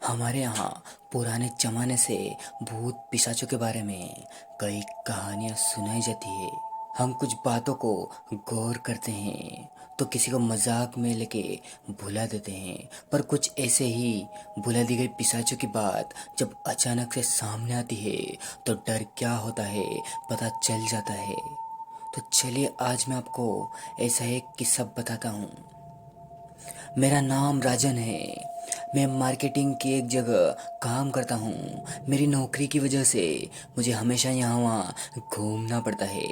हमारे यहाँ पुराने जमाने से भूत पिशाचों के बारे में कई कहानियाँ सुनाई जाती है। हम कुछ बातों को गौर करते हैं तो किसी को मजाक में लेके भुला देते हैं, पर कुछ ऐसे ही भुला दी गई पिशाचों की बात जब अचानक से सामने आती है तो डर क्या होता है पता चल जाता है। तो चलिए आज मैं आपको ऐसा एक किस्सा बताता हूँ। मेरा नाम राजन है। मैं मार्केटिंग की एक जगह काम करता हूँ। मेरी नौकरी की वजह से मुझे हमेशा यहाँ वहाँ घूमना पड़ता है।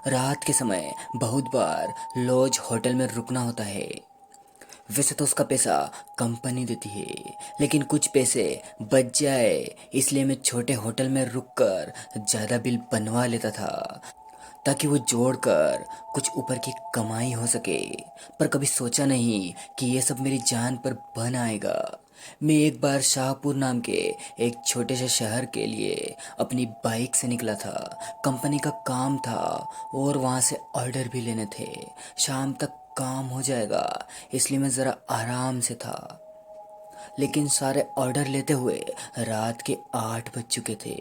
रात के समय बहुत बार लॉज होटल में रुकना होता है। वैसे तो उसका पैसा कंपनी देती है, लेकिन कुछ पैसे बच जाए इसलिए मैं छोटे होटल में रुककर ज़्यादा बिल बनवा लेता था ताकि वो जोड़कर कुछ ऊपर की कमाई हो सके। पर कभी सोचा नहीं कि ये सब मेरी जान पर बन आएगा। मैं एक बार शाहपुर नाम के एक छोटे से शहर के लिए अपनी बाइक से निकला था। कंपनी का काम था और वहाँ से ऑर्डर भी लेने थे। शाम तक काम हो जाएगा इसलिए मैं ज़रा आराम से था। लेकिन सारे ऑर्डर लेते हुए रात के 8 बज चुके थे।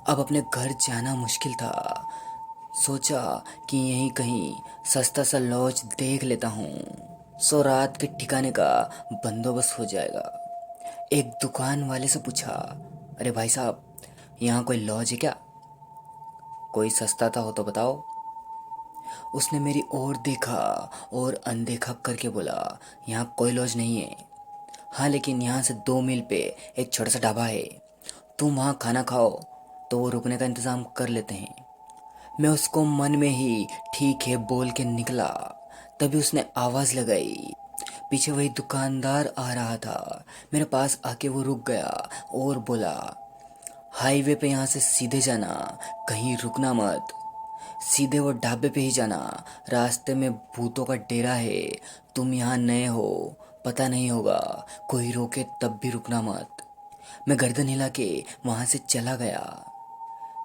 अब अपने घर जाना मुश्किल था। सोचा कि यहीं कहीं सस्ता सा लॉज देख लेता हूँ, सो रात के ठिकाने का बंदोबस्त हो जाएगा। एक दुकान वाले से पूछा, अरे भाई साहब, यहाँ कोई लॉज है क्या? कोई सस्ता था हो तो बताओ। उसने मेरी ओर देखा और अनदेखा करके बोला, यहाँ कोई लॉज नहीं है। हाँ, लेकिन यहाँ से 2 मील पे एक छोटा सा ढाबा है। तुम वहाँ खाना खाओ तो वो रुकने का इंतज़ाम कर लेते हैं। मैं उसको मन में ही ठीक है बोल के निकला। तभी उसने आवाज़ लगाई। पीछे वही दुकानदार आ रहा था। मेरे पास आके वो रुक गया और बोला, हाईवे पे यहाँ से सीधे जाना, कहीं रुकना मत। सीधे वो ढाबे पे ही जाना। रास्ते में भूतों का डेरा है। तुम यहाँ नए हो, पता नहीं होगा, कोई रोके तब भी रुकना मत। मैं गर्दन हिला के वहाँ से चला गया।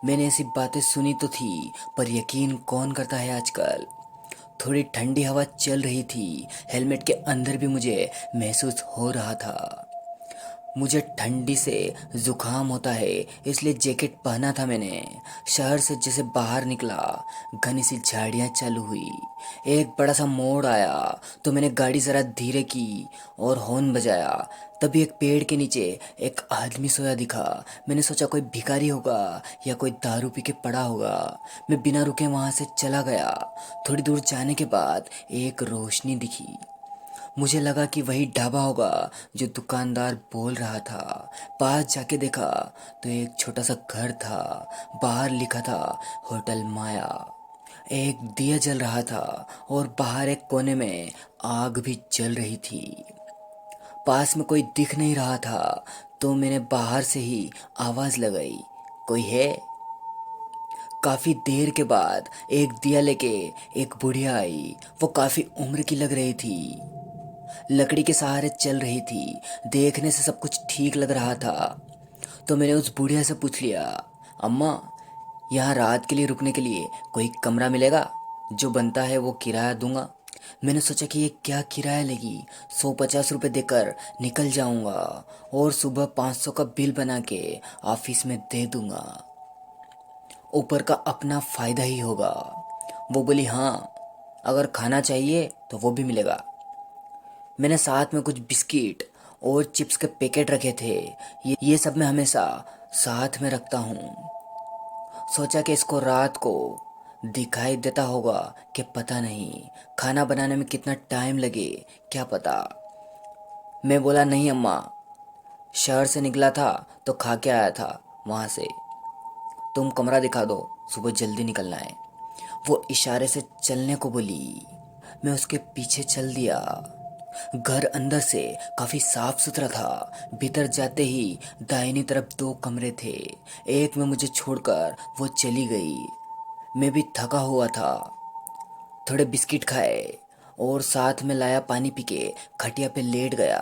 मैंने ऐसी बातें सुनी तो थी, पर यकीन कौन करता है आजकल। थोड़ी ठंडी हवा चल रही थी। हेलमेट के अंदर भी मुझे महसूस हो रहा था। मुझे ठंडी से जुकाम होता है इसलिए जैकेट पहना था मैंने। शहर से जैसे बाहर निकला, घनी सी झाड़ियाँ चालू हुई। एक बड़ा सा मोड़ आया तो मैंने गाड़ी ज़रा धीरे की और हॉर्न बजाया। तभी एक पेड़ के नीचे एक आदमी सोया दिखा। मैंने सोचा कोई भिखारी होगा या कोई दारू पी के पड़ा होगा। मैं बिना रुके वहाँ से चला गया। थोड़ी दूर जाने के बाद एक रोशनी दिखी। मुझे लगा कि वही ढाबा होगा जो दुकानदार बोल रहा था। पास जाके देखा तो एक छोटा सा घर था। बाहर लिखा था होटल माया। एक दिया जल रहा था और बाहर एक कोने में आग भी जल रही थी। पास में कोई दिख नहीं रहा था तो मैंने बाहर से ही आवाज़ लगाई, कोई है? काफ़ी देर के बाद एक दिया लेके एक बुढ़िया आई। वो काफ़ी उम्र की लग रही थी। लकड़ी के सहारे चल रही थी। देखने से सब कुछ ठीक लग रहा था। तो मैंने उस बुढ़िया से पूछ लिया, अम्मा, यहाँ रात के लिए रुकने के लिए कोई कमरा मिलेगा? जो बनता है वो किराया दूंगा। मैंने सोचा कि ये क्या किराया लेगी, 150 रुपये देकर निकल जाऊंगा और सुबह 500 का बिल बना के ऑफिस में दे दूंगा। ऊपर का अपना फ़ायदा ही होगा। वो बोली, हाँ, अगर खाना चाहिए तो वो भी मिलेगा। मैंने साथ में कुछ बिस्किट और चिप्स के पैकेट रखे थे। ये सब मैं हमेशा साथ में रखता हूँ। सोचा कि इसको रात को दिखाई देता होगा कि पता नहीं। खाना बनाने में कितना टाइम लगे क्या पता। मैं बोला, नहीं अम्मा, शहर से निकला था तो खा के आया था वहाँ से। तुम कमरा दिखा दो, सुबह जल्दी निकलना है। वो इशारे से चलने को बोली। मैं उसके पीछे चल दिया। घर अंदर से काफी साफ सुथरा था। भीतर जाते ही दाहिनी तरफ 2 कमरे थे। एक में मुझे छोड़कर वो चली गई। मैं भी थका हुआ था। थोड़े बिस्किट खाए और साथ में लाया पानी पी के खटिया पे लेट गया।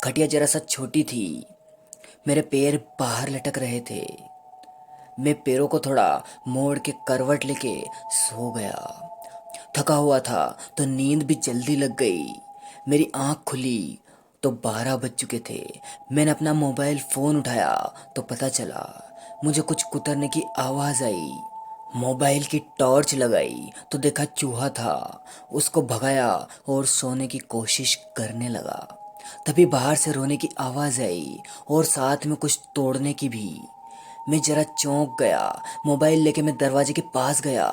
खटिया जरा सा छोटी थी। मेरे पैर बाहर लटक रहे थे। मैं पैरों को थोड़ा मोड़ के करवट लेके सो गया। थका हुआ था तो नींद भी जल्दी लग गई। मेरी आंख खुली तो 12 बज चुके थे। मैंने अपना मोबाइल फ़ोन उठाया तो पता चला मुझे कुछ कुतरने की आवाज़ आई। मोबाइल की टॉर्च लगाई तो देखा चूहा था। उसको भगाया और सोने की कोशिश करने लगा। तभी बाहर से रोने की आवाज़ आई और साथ में कुछ तोड़ने की भी। मैं जरा चौंक गया। मोबाइल लेके मैं दरवाजे के पास गया।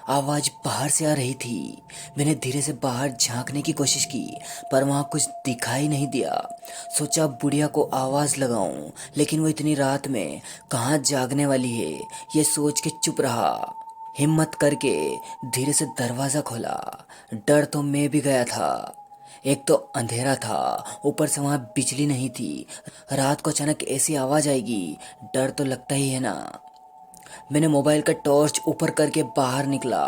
आवाज़ बाहर से आ रही थी। मैंने धीरे से बाहर झांकने की कोशिश की पर वहाँ कुछ दिखाई नहीं दिया। सोचा बुढ़िया को आवाज़ लगाऊं, लेकिन वो इतनी रात में कहाँ जागने वाली है, ये सोच के चुप रहा। हिम्मत करके धीरे से दरवाज़ा खोला। डर तो मैं भी गया था। एक तो अंधेरा था, ऊपर से वहाँ बिजली नहीं थी। रात को अचानक ऐसी आवाज़ आएगी, डर तो लगता ही है ना। मैंने मोबाइल का टॉर्च ऊपर करके बाहर निकला।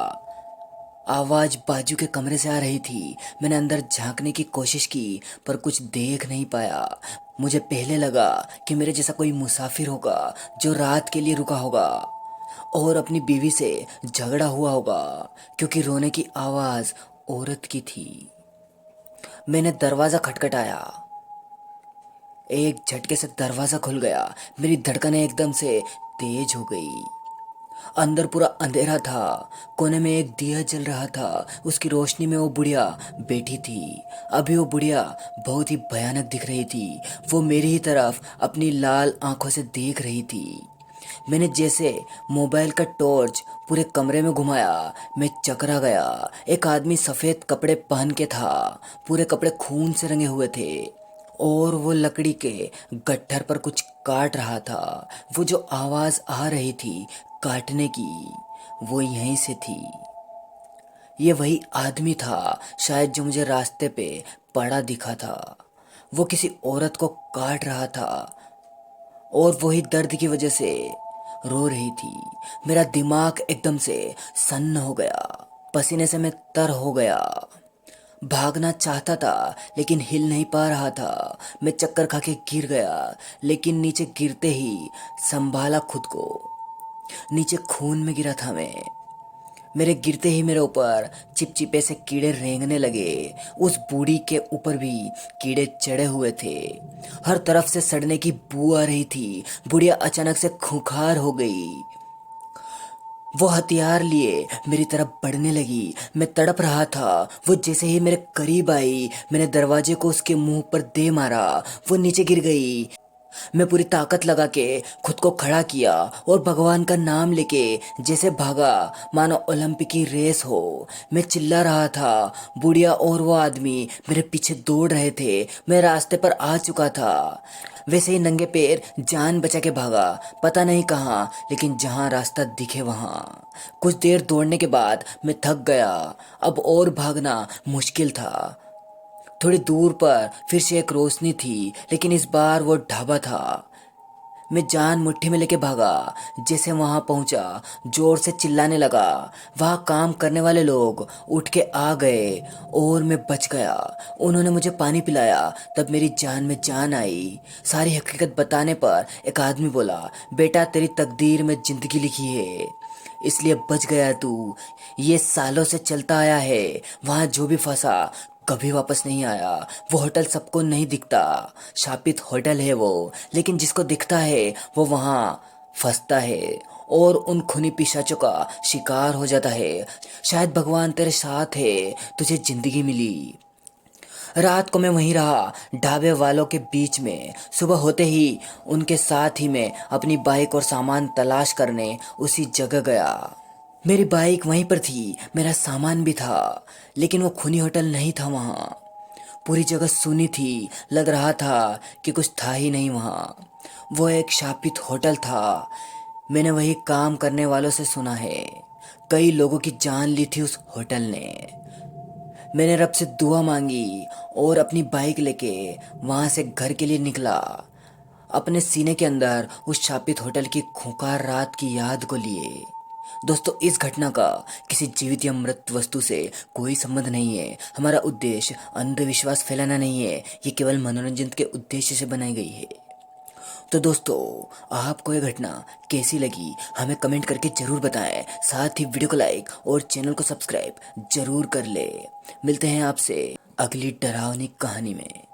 आवाज़ बाजू के कमरे से आ रही थी। मैंने अंदर झांकने की कोशिश की पर कुछ देख नहीं पाया। मुझे पहले लगा कि मेरे जैसा कोई मुसाफिर होगा जो रात के लिए रुका होगा और अपनी बीवी से झगड़ा हुआ होगा, क्योंकि रोने की आवाज़ औरत की थी। मैंने दरवाज़ा खटखटाया। एक झटके से दरवाज़ा खुल गया। मेरी धड़कनें एकदम से तेज हो गई। अंदर पूरा अंधेरा था। कोने में एक दिया जल रहा था। उसकी रोशनी में वो बुढ़िया बैठी थी। अभी वो बुढ़िया बहुत ही भयानक दिख रही थी। वो मेरी ही तरफ अपनी लाल आंखों से देख रही थी। मैंने जैसे मोबाइल का टॉर्च पूरे कमरे में घुमाया, मैं चकरा गया। एक आदमी सफ़ेद कपड़े पहन के था। पूरे कपड़े खून से रंगे हुए थे और वो लकड़ी के गट्ठर पर कुछ काट रहा था। वो जो आवाज़ आ रही थी काटने की, वो यहीं से थी। ये वही आदमी था शायद जो मुझे रास्ते पे पड़ा दिखा था। वो किसी औरत को काट रहा था और वही दर्द की वजह से रो रही थी। मेरा दिमाग एकदम से सन्न हो गया। पसीने से मैं तर हो गया। भागना चाहता था लेकिन हिल नहीं पा रहा था। मैं चक्कर खा के गिर गया, लेकिन नीचे गिरते ही संभाला खुद को। नीचे खून में गिरा था मैं। मेरे गिरते ही मेरे ऊपर चिपचिपे से कीड़े रेंगने लगे। उस बूढ़ी के ऊपर भी कीड़े चढ़े हुए थे। हर तरफ से सड़ने की बू आ रही थी। बुढ़िया अचानक से खूंखार हो गई। वो हथियार लिए मेरी तरफ बढ़ने लगी। मैं तड़प रहा था। वो जैसे ही मेरे करीब आई, मैंने दरवाजे को उसके मुंह पर दे मारा। वो नीचे गिर गई। मैं पूरी ताकत लगा के खुद को खड़ा किया और भगवान का नाम लेके जैसे भागा मानो ओलंपिक की रेस हो। मैं चिल्ला रहा था। बुढ़िया और वो आदमी मेरे पीछे दौड़ रहे थे। मैं रास्ते पर आ चुका था। वैसे ही नंगे पैर जान बचा के भागा, पता नहीं कहाँ, लेकिन जहाँ रास्ता दिखे वहाँ। कुछ देर दौड़ने के बाद मैं थक गया। अब और भागना मुश्किल था। थोड़ी दूर पर फिर से एक रोशनी थी, लेकिन इस बार वो ढाबा था। मैं जान मुट्ठी में लेके भागा। जैसे वहां पहुंचा, जोर से चिल्लाने लगा। वहां काम करने वाले लोग उठ के आ गए और मैं बच गया। उन्होंने मुझे पानी पिलाया। तब मेरी जान में जान आई। सारी हकीकत बताने पर एक आदमी बोला, बेटा तेरी तकदीर में जिंदगी लिखी है, इसलिए बच गया तू। ये सालों से चलता आया है। वहां जो भी फंसा कभी वापस नहीं आया। वो होटल सबको नहीं दिखता, शापित होटल है वो, लेकिन जिसको दिखता है वो वहां फंसता है और उन खूनी पिशाचों का शिकार हो जाता है। शायद भगवान तेरे साथ है, तुझे जिंदगी मिली। रात को मैं वहीं रहा, ढाबे वालों के बीच में। सुबह होते ही उनके साथ ही मैं अपनी बाइक और सामान तलाश करने उसी जगह गया। मेरी बाइक वहीं पर थी, मेरा सामान भी था, लेकिन वो खूनी होटल नहीं था वहाँ। पूरी जगह सुनी थी, लग रहा था कि कुछ था ही नहीं वहाँ। वो एक शापित होटल था। मैंने वही काम करने वालों से सुना है, कई लोगों की जान ली थी उस होटल ने। मैंने रब से दुआ मांगी और अपनी बाइक लेके वहाँ से घर के लिए निकला, अपने सीने के अंदर उस शापित होटल की खूंखार रात की याद को लिए। दोस्तों, इस घटना का किसी जीवित या मृत वस्तु से कोई संबंध नहीं है। हमारा उद्देश्य अंधविश्वास फैलाना नहीं है, ये केवल मनोरंजन के उद्देश्य से बनाई गई है। तो दोस्तों, आपको ये घटना कैसी लगी हमें कमेंट करके जरूर बताएं। साथ ही वीडियो को लाइक और चैनल को सब्सक्राइब जरूर कर ले। मिलते हैं आपसे अगली डरावनी कहानी में।